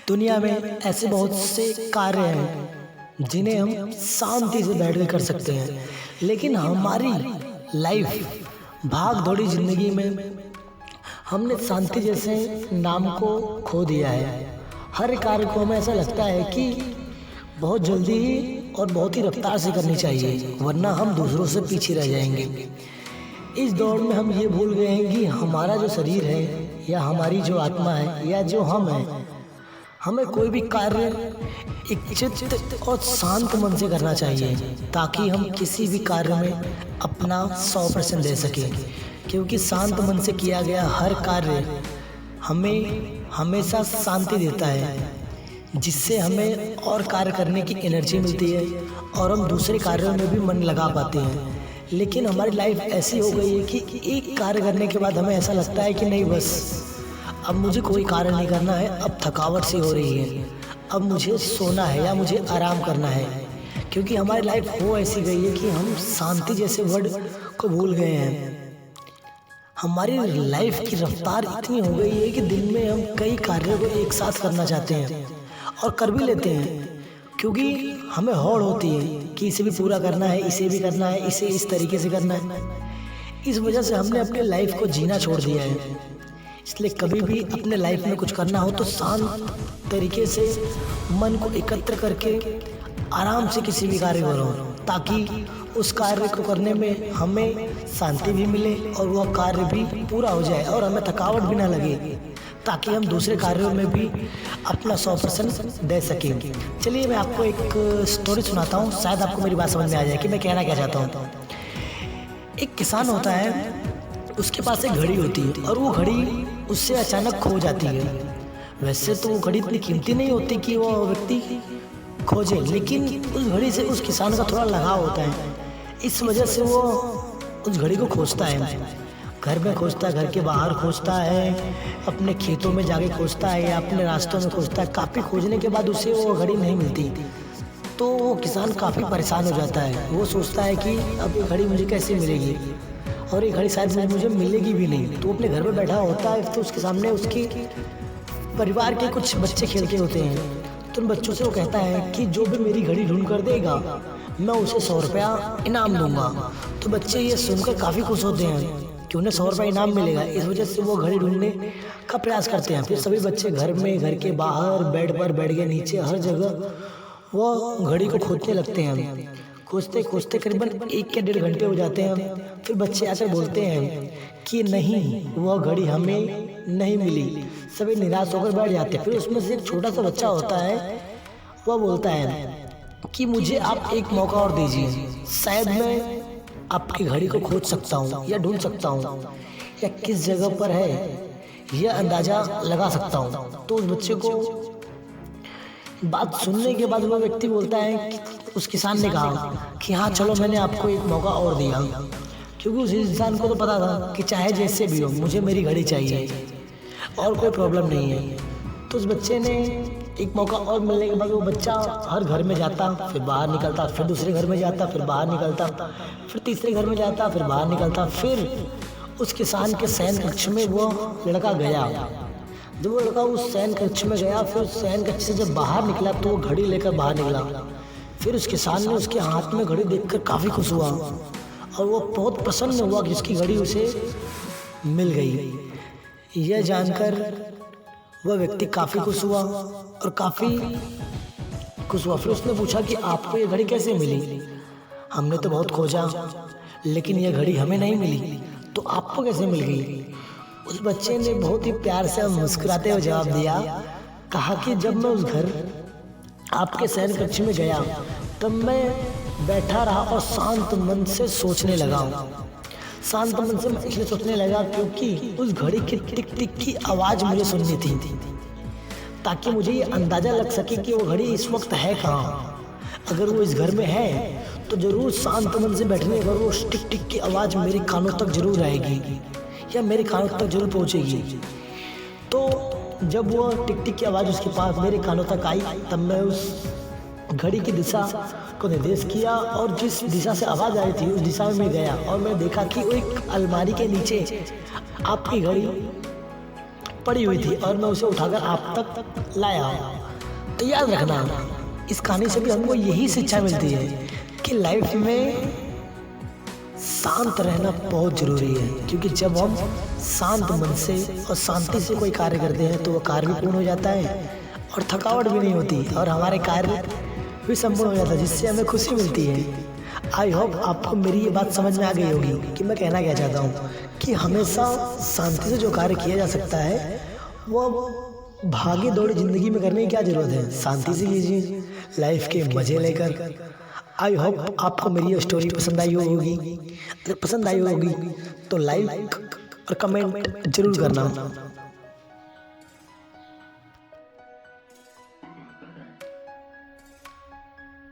दुनिया में ऐसे बहुत से कार्य हैं जिन्हें हम शांति से बैठकर कर सकते हैं, लेकिन हमारी लाइफ भाग दौड़ी जिंदगी में हमने शांति जैसे नाम को खो दिया है। हर कार्य को हमें ऐसा लगता है कि बहुत जल्दी और बहुत ही रफ्तार से करनी चाहिए, वरना हम दूसरों से पीछे रह जाएंगे। इस दौड़ में हम ये भूल गए हैं कि हमारा जो शरीर है या हमारी जो आत्मा है या जो हम हैं, हमें कोई भी कार्य इच्छित और शांत मन से करना चाहिए ताकि हम किसी भी कार्य में अपना 100% दे सकें। क्योंकि शांत मन से किया गया हर कार्य हमें हमेशा शांति देता है, जिससे हमें और कार्य करने की एनर्जी मिलती है और हम दूसरे कार्यों में भी मन लगा पाते हैं। लेकिन हमारी लाइफ ऐसी हो गई है कि एक कार्य करने के बाद हमें ऐसा लगता है कि नहीं, बस अब मुझे कोई कार्य नहीं करना है, अब थकावट सी हो रही है, अब मुझे सोना है या मुझे आराम करना है। क्योंकि हमारी लाइफ हो ऐसी गई है कि हम शांति जैसे वर्ड को भूल गए हैं। हमारी लाइफ की रफ्तार इतनी हो गई है कि दिन में हम कई कार्यों को एक साथ करना चाहते हैं और कर भी लेते हैं, क्योंकि हमें होड़ होती है कि इसे भी पूरा करना है, इसे भी करना है, इसे इस तरीके से करना है। इस वजह से हमने अपने लाइफ को जीना छोड़ दिया है। इसलिए कभी भी अपने लाइफ में कुछ करना हो तो शांत तरीके से मन को एकत्र करके आराम से किसी भी कार्य करो, ताकि उस कार्य को करने में हमें शांति भी मिले और वह कार्य भी पूरा हो जाए और हमें थकावट भी ना लगे, ताकि हम दूसरे कार्यों में भी अपना 100% दे सकें। चलिए मैं आपको एक स्टोरी सुनाता हूँ, शायद आपको मेरी बात समझ में आ जाए कि मैं कहना क्या चाहता हूँ। एक किसान होता है, उसके पास एक घड़ी होती है और वो घड़ी उससे अचानक खो जाती है। वैसे तो वो घड़ी इतनी कीमती नहीं होती कि वो व्यक्ति खोजे, लेकिन उस घड़ी से उस किसान का थोड़ा लगाव होता है। इस वजह से वो उस घड़ी को खोजता है, घर में खोजता है, घर के बाहर खोजता है, अपने खेतों में जाके खोजता है या अपने रास्तों में खोजता है। काफ़ी खोजने के बाद उसे वो घड़ी नहीं मिलती, तो वो किसान काफ़ी परेशान हो जाता है। वो सोचता है कि अब ये घड़ी मुझे कैसे मिलेगी और ये घड़ी शायद मुझे मिलेगी भी नहीं। तो अपने घर में बैठा होता है, तो उसके सामने उसके परिवार के कुछ बच्चे खेलते होते हैं। तो उन बच्चों से वो कहता है कि जो भी मेरी घड़ी ढूंढ कर देगा मैं उसे 100 रुपया इनाम दूंगा। तो बच्चे ये सुनकर काफ़ी खुश होते हैं कि उन्हें 100 रुपया इनाम मिलेगा। इस वजह से वो घड़ी ढूंढने का प्रयास करते हैं। फिर सभी बच्चे घर में, घर के बाहर, बेड पर, बेड के नीचे, हर जगह वो घड़ी को खोजने लगते हैं। खोजते खोजते करीबन 1 या 1.5 घंटे हो जाते हैं। फिर बच्चे आकर बोलते हैं कि नहीं, वह घड़ी हमें नहीं मिली। सभी निराश होकर बैठ जाते हैं। फिर उसमें से एक छोटा सा बच्चा होता है, वह बोलता है कि मुझे आप एक मौका और दीजिए, शायद मैं आपकी घड़ी को खोज सकता हूँ या ढूंढ सकता हूँ या किस जगह पर है यह अंदाज़ा लगा सकता हूँ। तो उस बच्चे को बात सुनने के बाद वह व्यक्ति बोलता है कि उस किसान ने कहा कि हाँ चलो, मैंने आपको एक मौका और दिया। क्योंकि उस इंसान को तो पता था कि चाहे जैसे भी हो मुझे मेरी घड़ी चाहिए और कोई प्रॉब्लम नहीं है। तो उस बच्चे ने एक मौका और मिलने के बाद वो बच्चा हर घर में जाता, फिर बाहर निकलता, फिर दूसरे घर में जाता, फिर बाहर निकलता, फिर तीसरे घर में जाता, फिर बाहर निकलता। फिर उस किसान के शयन कक्ष में वो लड़का गया। जब वो लड़का उस शयन कक्ष में गया, फिर शयन कक्ष से जब बाहर निकला तो वो घड़ी लेकर बाहर निकला। फिर उस किसान ने उसके हाथ में घड़ी देखकर काफ़ी खुश हुआ और वो बहुत प्रसन्न हुआ कि उसकी घड़ी उसे मिल गई। यह जानकर वह व्यक्ति काफ़ी खुश हुआ और काफ़ी खुश हुआ। फिर उसने पूछा कि आपको ये घड़ी कैसे मिली? हमने तो बहुत खोजा, लेकिन यह घड़ी हमें नहीं मिली, तो आपको कैसे मिल गई? उस बच्चे ने बहुत ही प्यार से मुस्कुराते हुए जवाब दिया, कहा कि जब मैं उस घर आपके शयन कक्ष में गया तब मैं बैठा रहा और शांत मन से सोचने लगा। शांत मन से मैं इसलिए सोचने लगा क्योंकि उस घड़ी की टिक टिक की आवाज़ मुझे सुननी थी, ताकि मुझे ये अंदाज़ा लग सके कि वो घड़ी इस वक्त है कहाँ। अगर वो इस घर में है तो ज़रूर शांत मन से बैठने पर वो टिक टिक की आवाज़ मेरे कानों तक जरूर आएगी या मेरे कानों तक जरूर पहुँचेगी। तो जब वो टिक टिक की आवाज़ उसके पास मेरे कानों तक आई, तब मैं उस घड़ी की दिशा को निर्देश किया और जिस दिशा से आवाज़ आई थी उस दिशा में मैं गया और मैं देखा कि वो एक अलमारी के नीचे आपकी घड़ी पड़ी हुई थी और मैं उसे उठाकर आप तक लाया। तो याद रखना, इस कहानी से भी हमको यही शिक्षा मिलती है कि लाइफ में शांत रहना बहुत ज़रूरी है, क्योंकि जब हम शांत मन से और शांति से कोई कार्य करते हैं तो वह कार्य भी पूर्ण हो जाता है और थकावट भी नहीं होती और हमारे कार्य भी संपूर्ण हो जाता है, जिससे हमें खुशी मिलती है। आई होप आपको मेरी ये बात समझ में आ गई होगी कि मैं कहना क्या चाहता हूँ कि हमेशा शांति से जो कार्य किया जा सकता है वो भागे दौड़ी ज़िंदगी में करने की क्या ज़रूरत है, शांति से कीजिए लाइफ के मज़े लेकर। आई होप आपको मेरी ये स्टोरी पसंद आई होगी। अगर पसंद आई होगी तो लाइक और कमेंट जरूर करना।